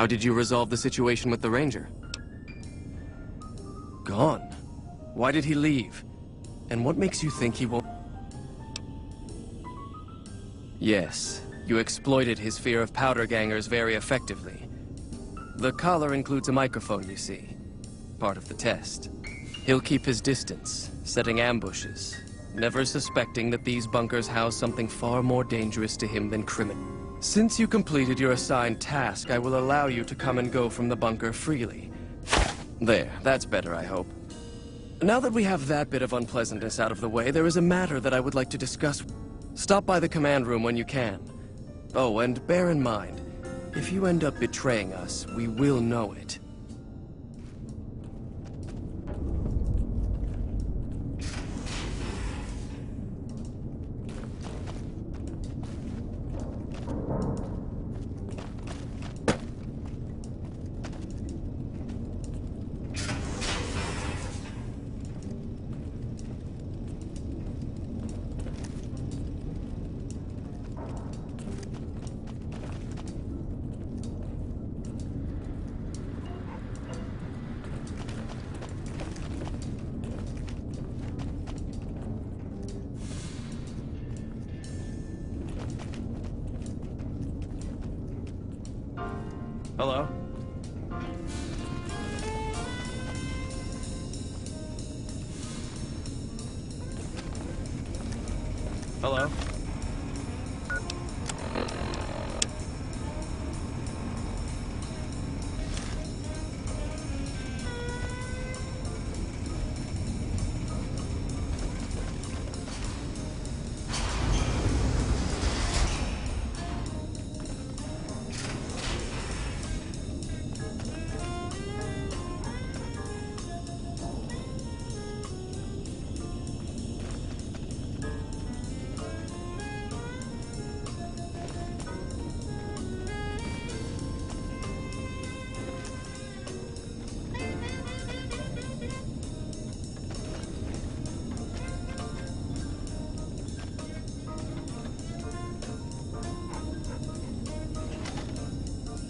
How did you resolve the situation with the Ranger? Gone. Why did he leave? And what makes you think he won't? Yes, you exploited his fear of powder gangers very effectively. The collar includes a microphone, you see. Part of the test. He'll keep his distance, setting ambushes, never suspecting that these bunkers house something far more dangerous to him than criminal. Since you completed your assigned task, I will allow you to come and go from the bunker freely. There, that's better, I hope. Now that we have that bit of unpleasantness out of the way, there is a matter that I would like to discuss. Stop by the command room when you can. Oh, and bear in mind, if you end up betraying us, we will know it. Hello? Hello?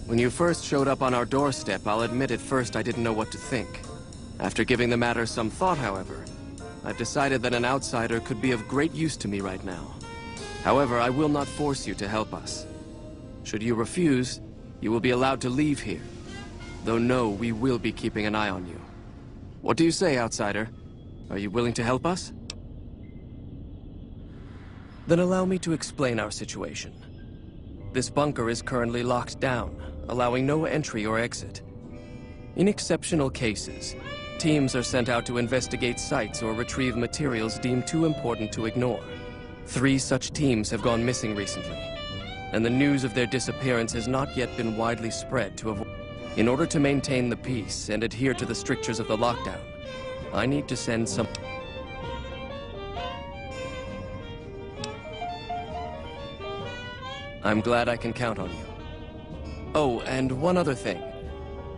When you first showed up on our doorstep, I'll admit at first I didn't know what to think. After giving the matter some thought, however, I've decided that an outsider could be of great use to me right now. However, I will not force you to help us. Should you refuse, you will be allowed to leave here. Though no, we will be keeping an eye on you. What do you say, outsider? Are you willing to help us? Then allow me to explain our situation. This bunker is currently locked down, allowing no entry or exit. In exceptional cases, teams are sent out to investigate sites or retrieve materials deemed too important to ignore. 3 such teams have gone missing recently, and the news of their disappearance has not yet been widely spread to avoid. In order to maintain the peace and adhere to the strictures of the lockdown, I need to send some... I'm glad I can count on you. Oh, and one other thing.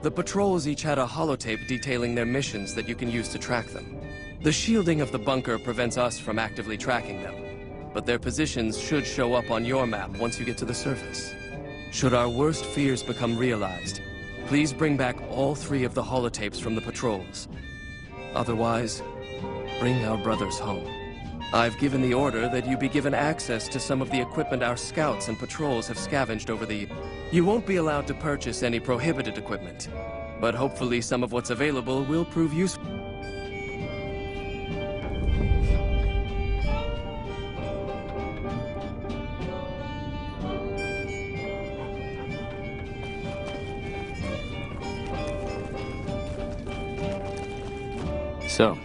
The patrols each had a holotape detailing their missions that you can use to track them. The shielding of the bunker prevents us from actively tracking them, but their positions should show up on your map once you get to the surface. Should our worst fears become realized, please bring back all 3 of the holotapes from the patrols. Otherwise, bring our brothers home. I've given the order that you be given access to some of the equipment our scouts and patrols have scavenged over the... You won't be allowed to purchase any prohibited equipment, but hopefully some of what's available will prove useful. So,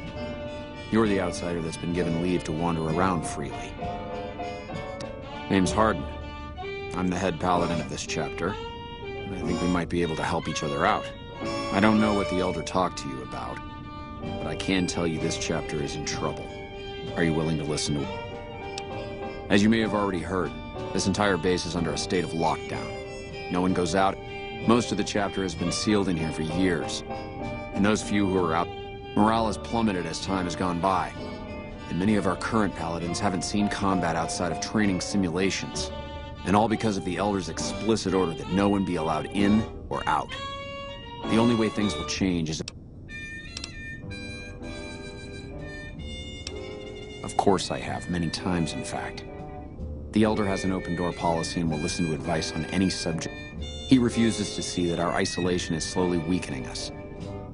you're the outsider that's been given leave to wander around freely. Name's Hardin. I'm the head paladin of this chapter, and I think we might be able to help each other out. I don't know what the Elder talked to you about, but I can tell you this chapter is in trouble. Are you willing to listen to it? As you may have already heard, this entire base is under a state of lockdown. No one goes out. Most of the chapter has been sealed in here for years, and those few who are out, morale has plummeted as time has gone by, and many of our current paladins haven't seen combat outside of training simulations, and all because of the Elder's explicit order that no one be allowed in or out. The only way things will change is... Of course I have, many times in fact. The Elder has an open-door policy and will listen to advice on any subject. He refuses to see that our isolation is slowly weakening us.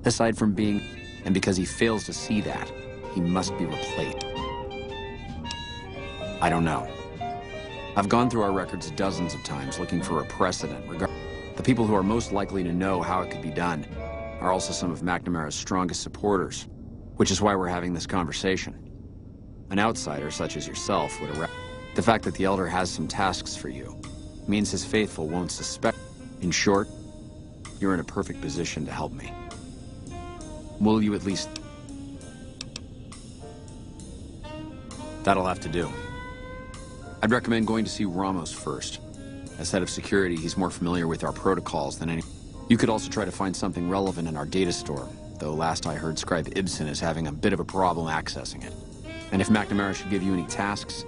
Aside from being... And because he fails to see that, he must be replaced. I don't know. I've gone through our records dozens of times looking for a precedent. The people who are most likely to know how it could be done are also some of McNamara's strongest supporters, which is why we're having this conversation. An outsider such as yourself would arrest. The fact that the Elder has some tasks for you means his faithful won't suspect. In short, you're in a perfect position to help me. Will you at least... That'll have to do. I'd recommend going to see Ramos first. As head of security, he's more familiar with our protocols than any... You could also try to find something relevant in our data store, though last I heard Scribe Ibsen is having a bit of a problem accessing it. And if McNamara should give you any tasks,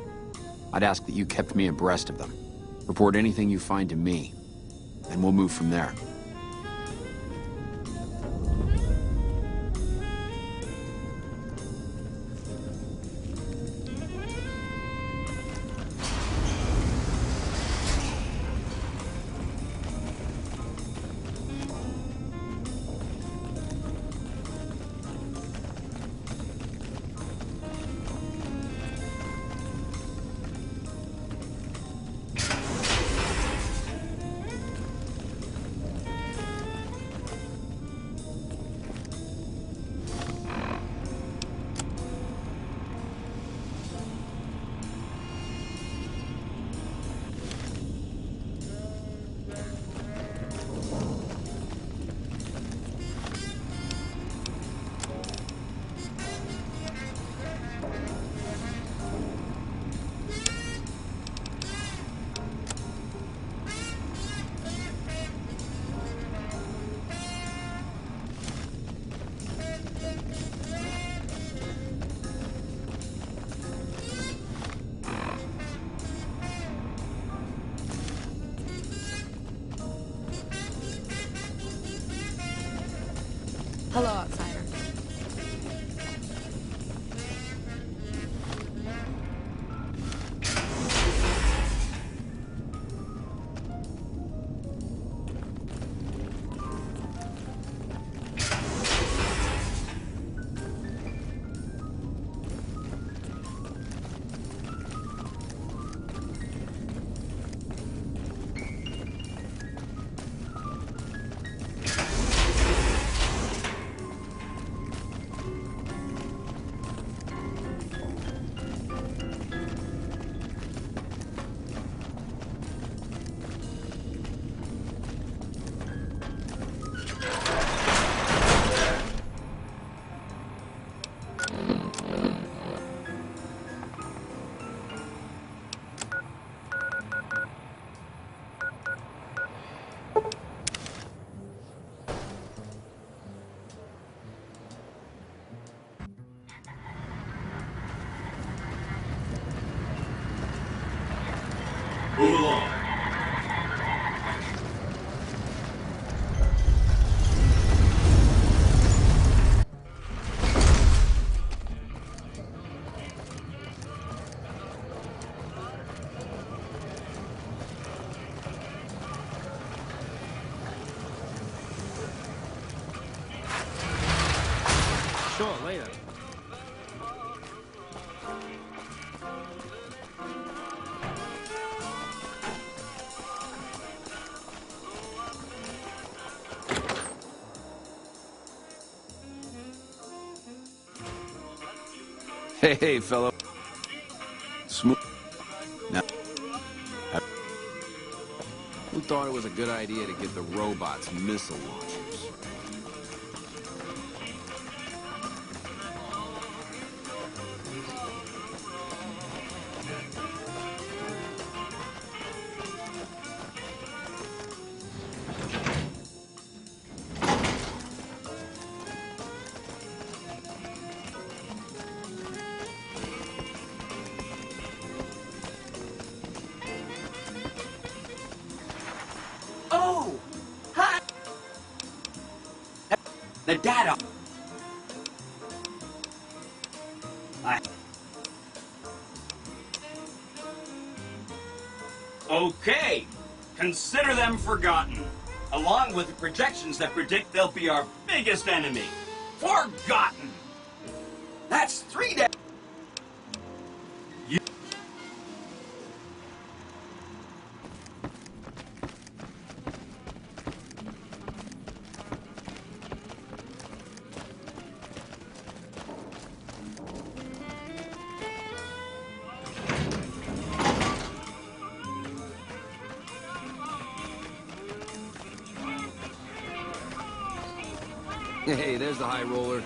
I'd ask that you kept me abreast of them. Report anything you find to me, and we'll move from there. Hello, outsider. Move along. Sure, later. Hey, fellow. Smooth. Now, who thought it was a good idea to get the robots missile launchers? Oh! Hi! The data... Okay, consider them forgotten, along with the projections that predict they'll be our biggest enemy. Forgotten! That's 3 days. Hey, there's the high roller.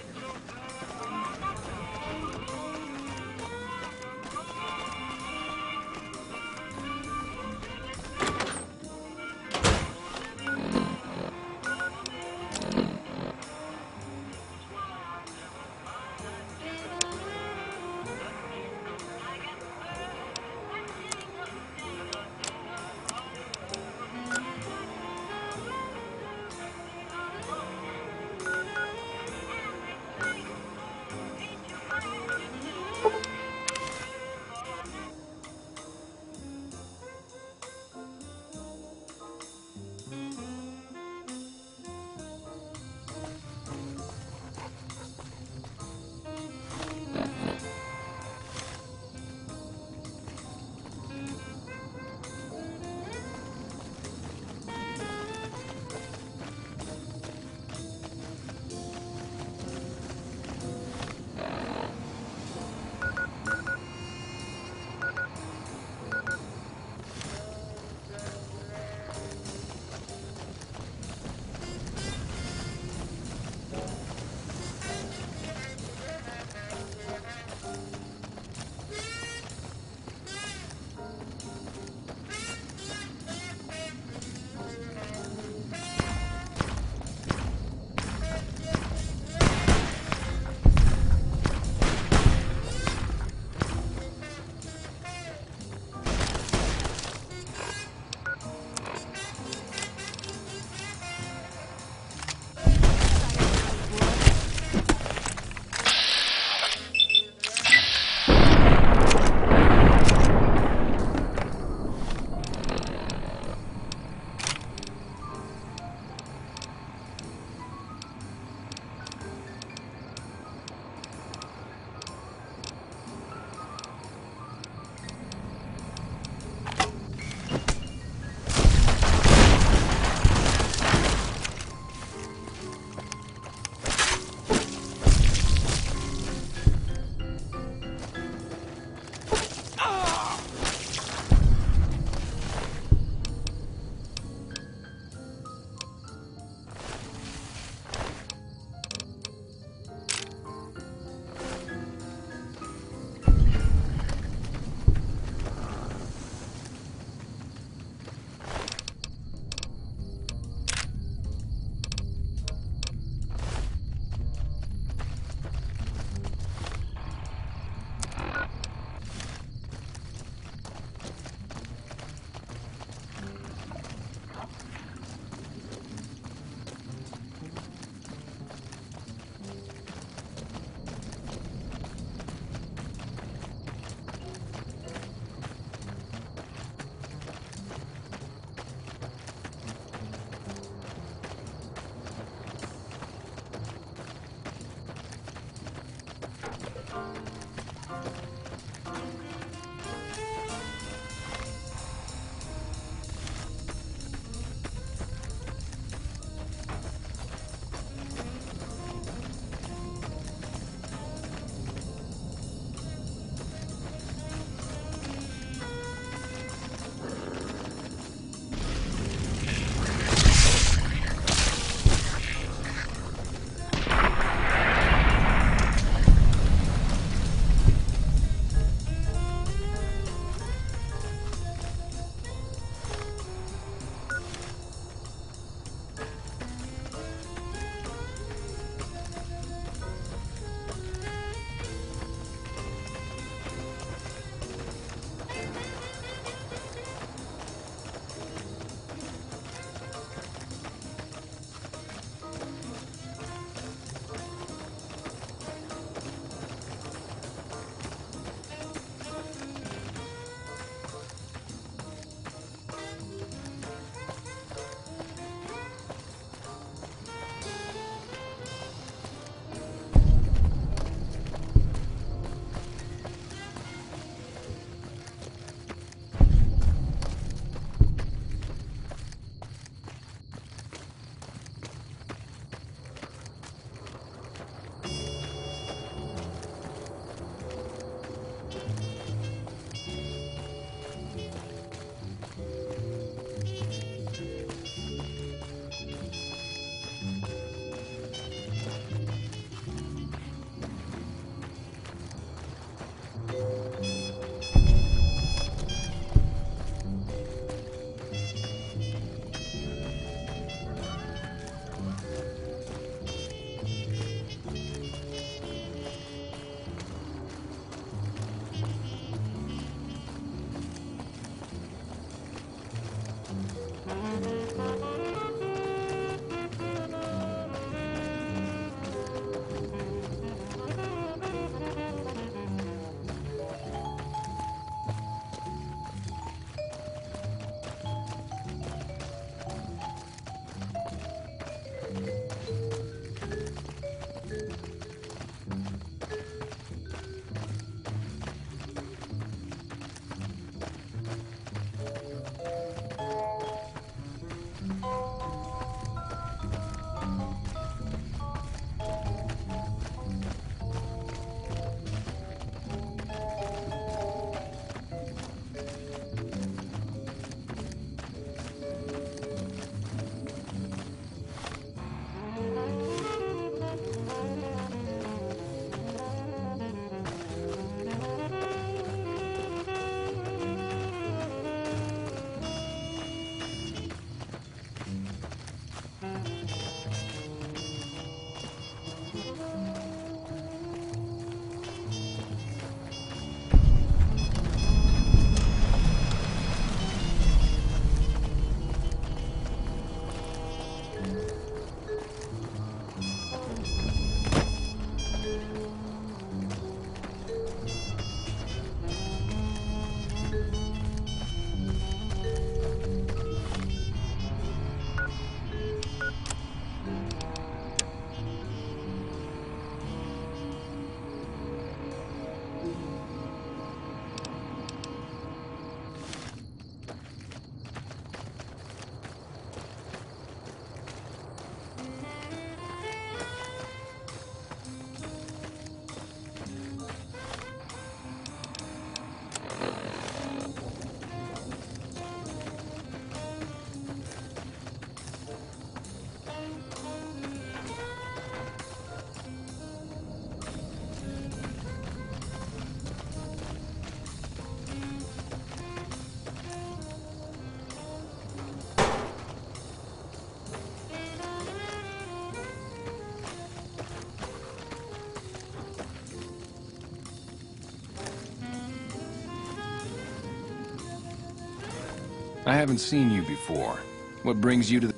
I haven't seen you before. What brings you to the...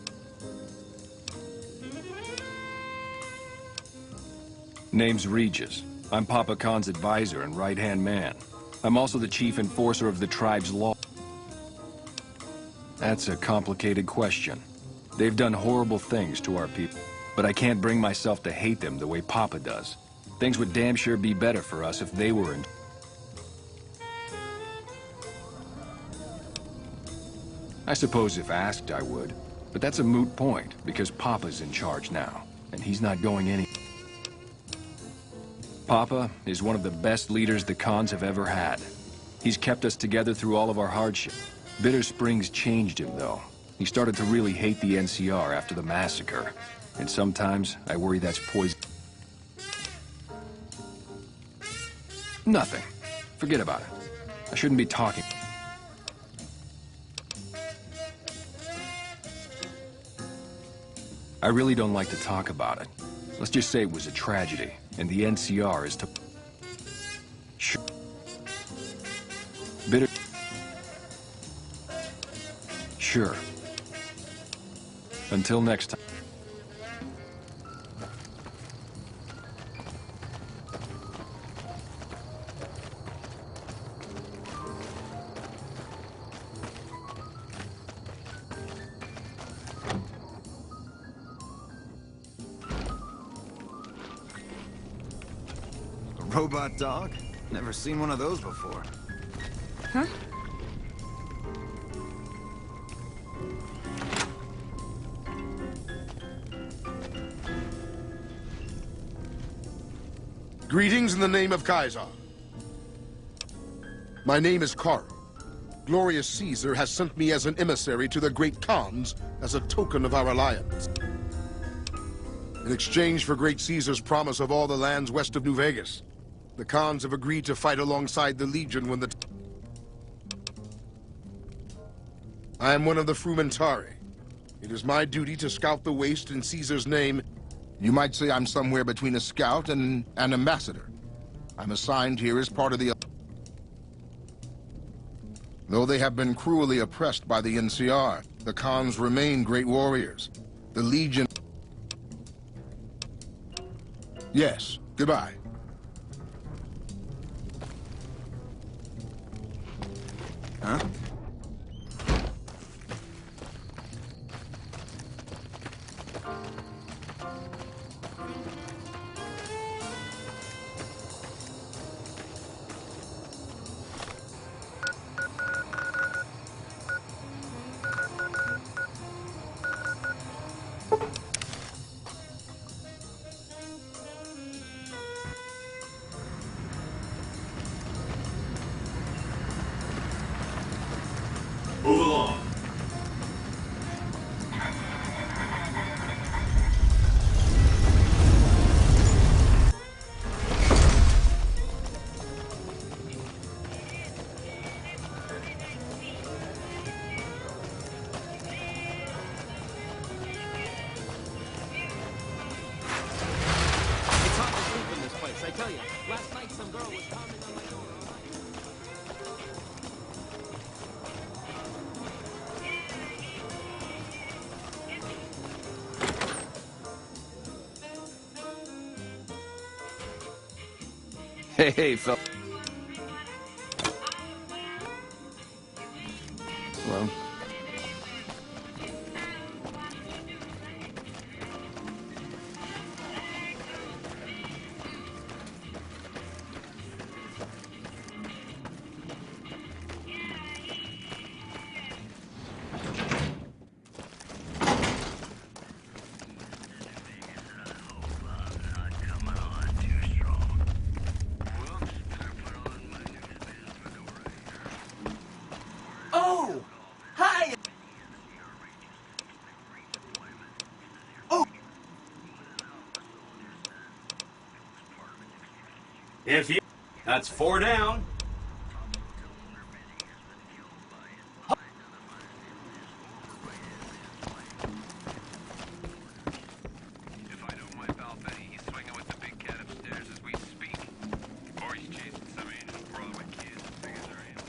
Name's Regis. I'm Papa Khan's advisor and right-hand man. I'm also the chief enforcer of the tribe's law. That's a complicated question. They've done horrible things to our people, but I can't bring myself to hate them the way Papa does. Things would damn sure be better for us if they were in... I suppose if asked, I would. But that's a moot point, because Papa's in charge now, and he's not going any... Papa is one of the best leaders the Khans have ever had. He's kept us together through all of our hardship. Bitter Springs changed him, though. He started to really hate the NCR after the massacre. And sometimes, I worry that's poison. Nothing. Forget about it. I shouldn't be talking. I really don't like to talk about it. Let's just say it was a tragedy, and the NCR is to... Sure. Bitter... Sure. Until next time. Robot dog? Never seen one of those before. Huh? Greetings in the name of Kaiser. My name is Karl. Glorious Caesar has sent me as an emissary to the Great Khans as a token of our alliance. In exchange for Great Caesar's promise of all the lands west of New Vegas, the Khans have agreed to fight alongside the Legion when the... I am one of the Frumentari. It is my duty to scout the waste in Caesar's name. You might say I'm somewhere between a scout and an ambassador. I'm assigned here as part of the... Though they have been cruelly oppressed by the NCR, the Khans remain great warriors. The Legion... Yes, goodbye. Huh? Move along. It's hard to sleep in this place, I tell you. Last night some girl was pounding on my door. Hey, fella. Hello. Oh! Hi! Oh! If you... That's 4 down. If I know my pal Benny, he's swinging with the big cat upstairs as we speak. Or he's chasing some Asian Broadway kids as big as their animal.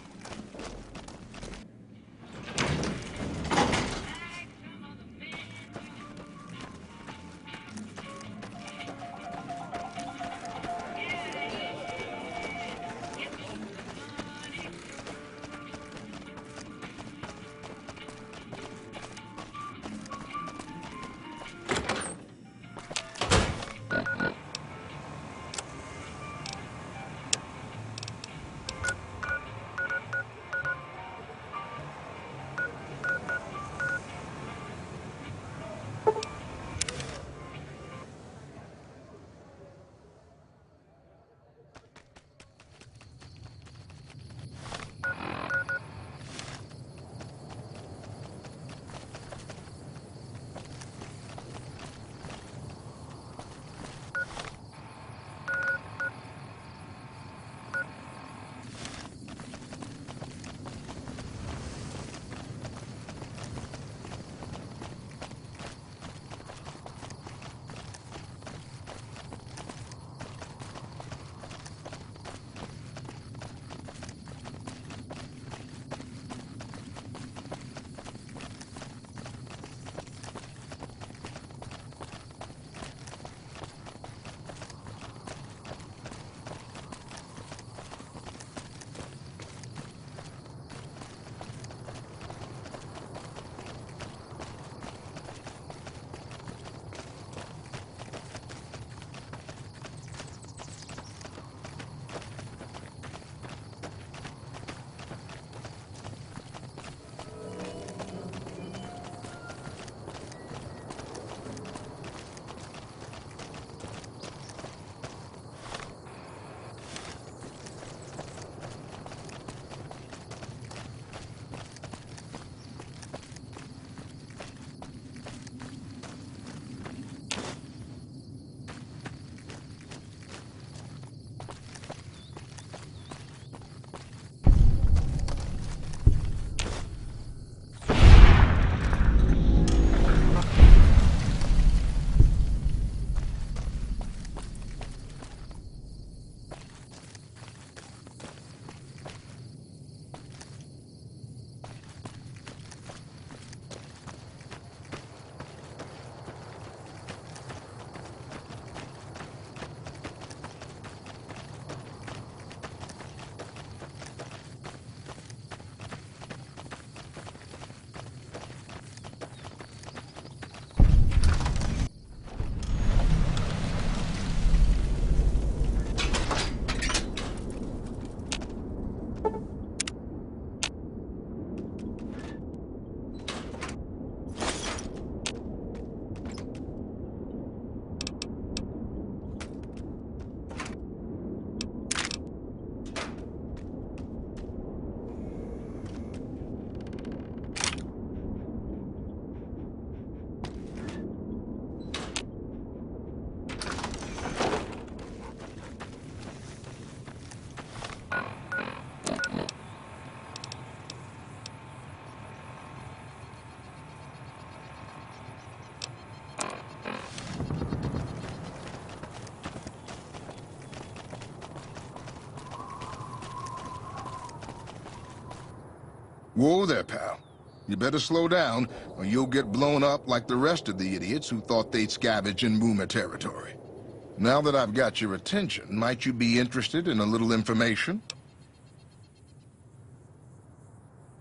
Whoa there, pal. You better slow down, or you'll get blown up like the rest of the idiots who thought they'd scavenge in Boomer territory. Now that I've got your attention, might you be interested in a little information?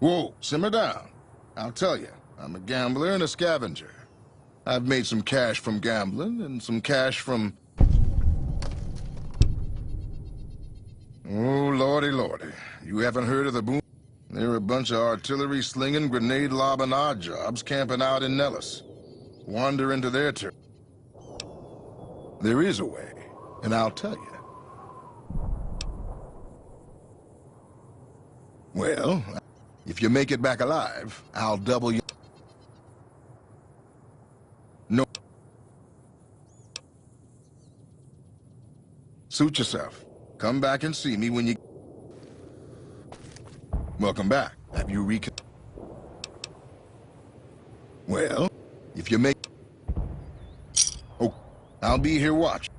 Whoa, simmer down. I'll tell you, I'm a gambler and a scavenger. I've made some cash from gambling and some cash from... Oh, lordy, lordy. You haven't heard of the Boom? They're a bunch of artillery-slinging, grenade-lobbing odd jobs camping out in Nellis. Wander into their territory. There is a way, and I'll tell you. Well, if you make it back alive, I'll double your... No. Suit yourself. Come back and see me when you... Welcome back. Have you Well, if you make... Oh, I'll be here watching.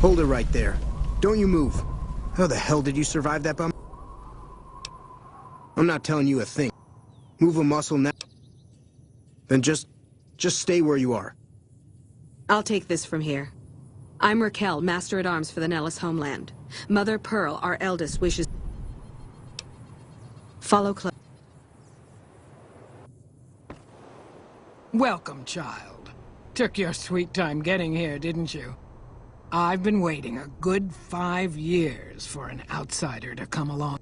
Hold it right there. Don't you move. How the hell did you survive that bum? I'm not telling you a thing. Move a muscle now. Then just stay where you are. I'll take this from here. I'm Raquel, Master-at-Arms for the Nellis homeland. Mother Pearl, our eldest, wishes... Follow close. Welcome, child. Took your sweet time getting here, didn't you? I've been waiting a good 5 years for an outsider to come along.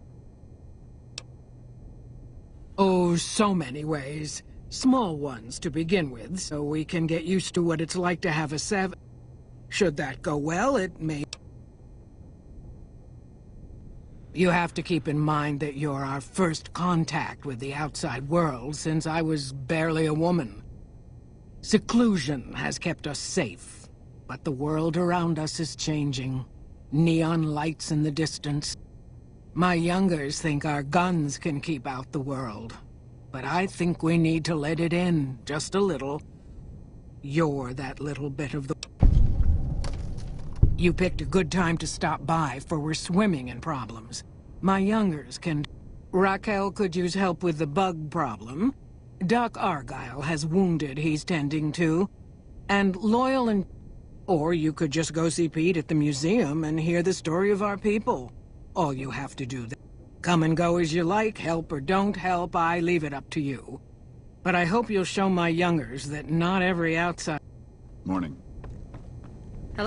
Oh, so many ways. Small ones to begin with, so we can get used to what it's like to have a seven. Should that go well, it may... You have to keep in mind that you're our first contact with the outside world since I was barely a woman. Seclusion has kept us safe. But the world around us is changing. Neon lights in the distance. My youngers think our guns can keep out the world. But I think we need to let it in, just a little. You're that little bit of the... You picked a good time to stop by, for we're swimming in problems. My youngers can... Raquel could use help with the bug problem. Doc Argyle has wounded he's tending to. And Loyal and... Or you could just go see Pete at the museum and hear the story of our people. All you have to do. Come and go as you like, help or don't help, I leave it up to you. But I hope you'll show my youngers that not every outside... Morning.